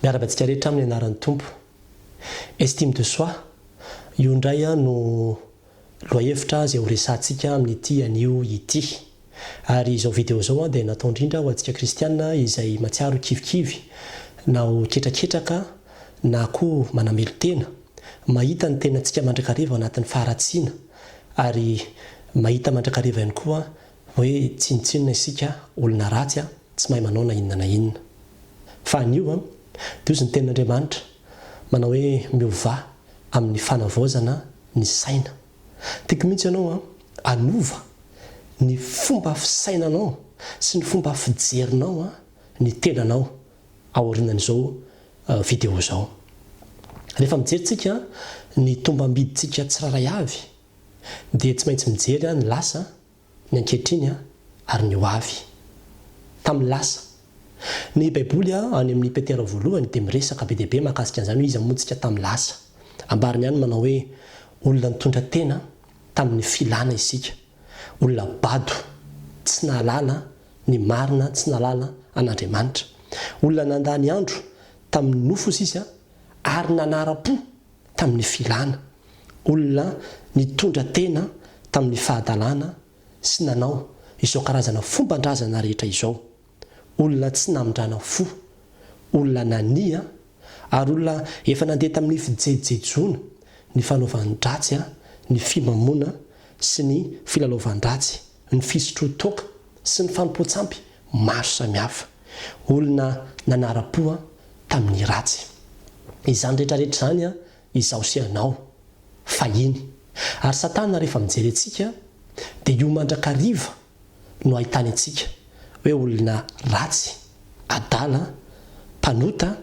Miarabantsika rehetra amin'ny anaran'ny tompo. Estime de soi io indray no loahevitra izay ho resantsika amin'ity anio ity. Ary izao video izao dia natao indrindra ho antsika kristianina izay matsiaro kivikivy na ho ketraketraka na koa manamelo tena, mahita ny tenantsika mandrakariva ao anatin'ny faharatsiana ary mahita mandrakariva ihany koa hoe tsinotsinona isika olona ratsy tsy mahay manao na inona na inona. Fa anio dia ozy ny tenin'Andriamanitra manao hoe miova amin'ny fanavaozana ny saina. Tiako mihitsy ianao anova ny fomba fisainanao sy ny fomba fijerinao ny tenanao aorinan'izao video izao. Rehefa mijeritsika ny tombam-biditsika tsiraray avy dia tsy maintsy mijery ny lasa, ny ankehitriny ary ny ho avy. Tamin'ny lasa ny Baiboly any amin'ny Petera voalohany dia miresaka be dia be mahakasika an'izany hoe iza montsika tamin'ny lasa. Ambariny ihany manao hoe olona nitondra tena tamin'ny filana isika, olona bado tsy nahalala ny marina, tsy nahalala an'Andriamanitra, olona nandany andro tamin'ny nofo sisa ary nanara-po tamin'ny filana, olona nitondra tena tamin'ny fahadalana sy nanao izao karazana fomban-drazana rehetra izao, olona tsy namindrana fo, olona nania ary olona efa nandeha tamin'ny fijejoana, ny fanaovan-dratsy, ny fimamona sy ny filalaovan-dratsy, ny fisotro-toaka sy ny fanompoantsampy maro samihafa, olona nanara-po tamin'ny ratsy. Izany rehetrarehetra izany izaho sy anao fahiny. Ary Satana rehefa mijery antsika dia io mandrakariva no ahitany antsika hoe olona ratsy, adala, mpanota,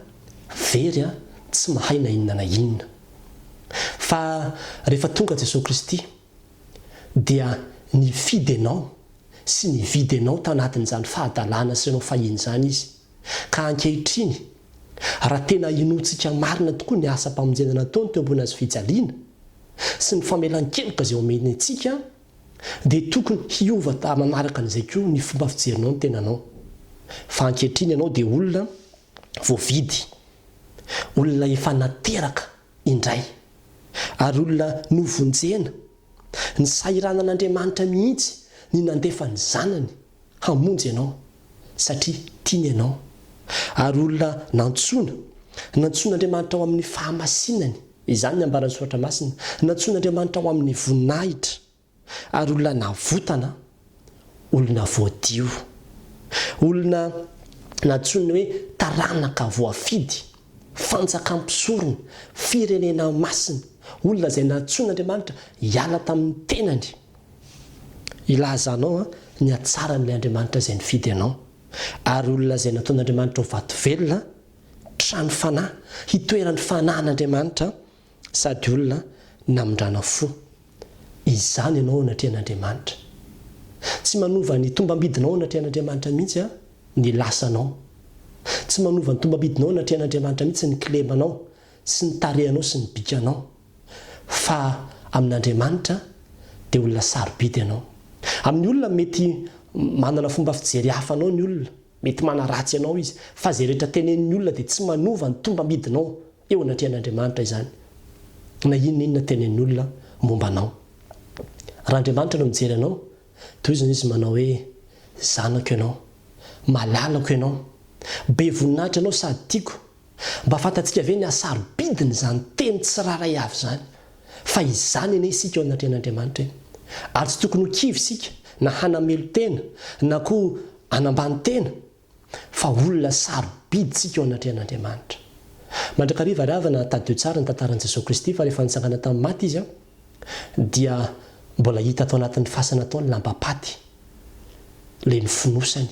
very, tsy mahay na inona na inona. Fa rehefa tonga Jesosy Kristy dia nifidy anao sy nividy anao tanatin'izany fahadalana sy anao fahiny izany izy. Ka ankehitriny raha tena inontsika marina tokoa ny asa-pamonjena nataony teo ambony azy fijaliana sy ny famelan-keloka izay omeny antsika dia tokony hiova manaraka an'izay koa ny fomba fijerinao ny tenanao. Fa ankehitriny ianao dia olona voavidy, olona efa nateraka indray ary olona novonjena, ny sahiranan'Andriamanitra mihitsy ny nandefa ny zanany hamonjy ianao satria tiany ianao, ary olona nantsoin'Andriamanitra ao amin'ny fahamasinany, izany ny ambaran'ny soratra masina, nantsoin'Andriamanitra ao amin'ny voninahitra, ary olona navotana, olona voadio, olona nantsoina hoe taranaka voafidy, fanjakam-pisorony, firenena masina, olona izay nantsoin'Andriamanitra hiala tamin'ny tenany. Ilazanao ny hatsaran'ilay Andriamanitra izay nifidy anao, ary olona izay nataon'Andriamanitra ho vato velona, trano fanahy, hitoeran'ny fanahin'Andriamanitra, sady olona namindrana fo. Izany ianao anatrehan'Andriamanitra. Tsy manova ny tombam-bidinao anatrehan'Andriamanitra mihitsy ny lasanao. Tsy manova ny tombam-bidinao anatrehan'Andriamanitra mihitsy ny kilemanao sy ny tarehanao sy ny bikanao. Fa amin'Andriamanitra dia olona sarobidy ianao. Amin'ny olona mety manana fomba fijery hafa anao ny olona, mety manaratsy ianao izy, fa izay rehetra tenenin'ny olona dia tsy manova ny tombam-bidinao eo anatrehan'Andriamanitra izany. Na inona tenenin'ny olona momba anao. Raha Andriamanitra no mijery anao, toy izany izy manao hoe zanako ianao, malalako ianao, be voninahitra ianao sady tiako, mba fantatsika ve ny hasarobidiny izany teny tsiraray avy izany. Fa izany anie isika eo anatrehan'Andriamanitra. Ary tsy tokony ho kivy isika na hanamelo tena na koa hanambany tena, fa olona sarobidy isika eo anatrehan'Andriamanitra. Mandrakariva ravana tadio tsara ny tantaran'i Jesosy Kristy, fa rehefa nitsangana tamin'ny maty izy dia mbola hita tao anatin'ny fasana tao ny lambapaty, ilay nofonosany.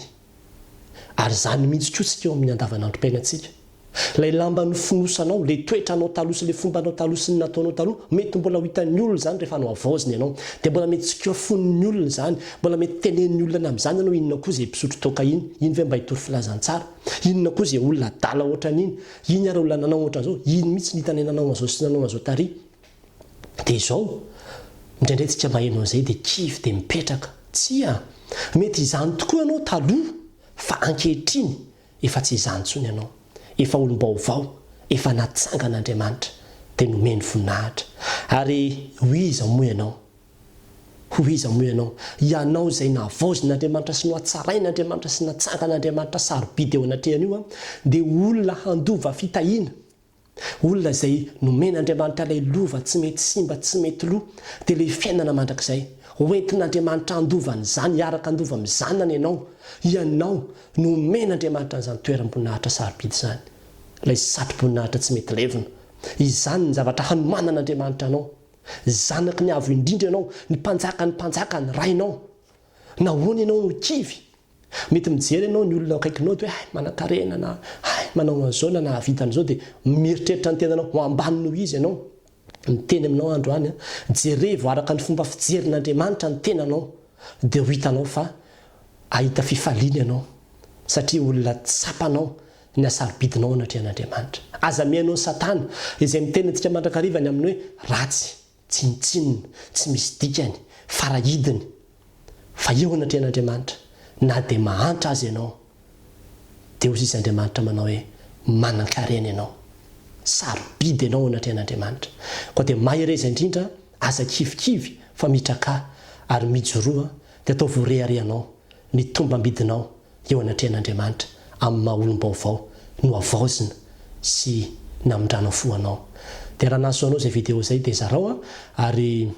Ary izany mihitsy koa tsika eo amin'ny andavanandrom-piainantsika. Ilay lamba nofonosanao, ilay toetranao taloha sy ilay fombanao taloha sy ny nataonao taloha, mety mbola ho hitan'ny olona izany rehefa no avaoziny ianao, dia mbola mety tsikafon'ny olona izany, mbola mety tenenin'ny olona amin'izany ianao inona koa izay mpisotro toaka iny ve mba hitory filazantsara, inona koa izay olona adala ohatran'iny, iny ary olona nanao ohatran'izao, iny mihitsy ny hitany nanao an'izao sy nanao an'izao tary. Dia izao indraindray tsika maheno an'izay dia kivy dia mipetraka. Tsia, mety izany tokoa ianao taloha, fa ankehitriny efa tsy izany intsony ianao. efa olom-baovao efa natsangan'Andriamanitra dia nomeny voninahitra ary ho iza moa ianao ho iza moa ianao izay nahavaozin'Andriamanitra sy nohatsarain'Andriamanitra sy natsangan'Andriamanitra sarobidy eo anatrehany io dia olona handova fitahiana olona izay nomen'Andriamanitra ilay lova tsy mety simba tsy mety loha dia ilay fiainana mandrakizay hoentin'Andriamanitra handovany izany hiaraka handova amin'ny zanany ianao nomen'Andriamanitra n'izany toeram-boninahitra sarobidy izany ilay satro-boninahitra tsy mety levina izany ny zavatra hanomanan'Andriamanitra anao zanaky ny avo indrindra ianao ny mpanjaka ny rainao nahoana ianao no kivy mety mijery ianao ny olona akaikinao dia hoe manan-karena na manao an'izao na nahavitan'izao dia mieritreritra ny tenanao ho ambany noho izy ianao ny teny aminao andro any jerevo araka ny fomba fijerin'Andriamanitra ny tenanao dia ho hitanao fa ahita fifaliana ianao satria olona tsapanao ny asarobidinao anatrehan'Andriamanitra aza mihainao ny satana izay miteny antsika mandrakarivany amin'ny hoe ratsy tsinitsinina tsy misy dikany farahidiny fa eo anatrehan'Andriamanitra na dia mahantra azy ianao dia hozy izy Andriamanitra manao hoe manan-karena ianao sarobidy ianao anatrehan'Andriamanitra koa dia mahireza indrindra aza kivikivy fa mitraka ary mijoroa dia atao voreary ianao ny tombam-bidinao eo anatrehan'Andriamanitra amin'ny maha olom-baovao no avaozina sy namindranao foanao dia raha nasoanao izay video izay dia zarao ary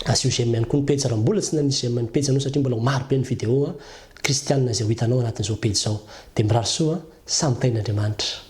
asio j'aime ihany koa ny pejy raha mbola tsy nanisy j'aime ny pejy anao satria mbola maro be ny video kristianina izay ho hitanao anatin'izao pejy izao dia mirary soa samy tain'Andriamanitra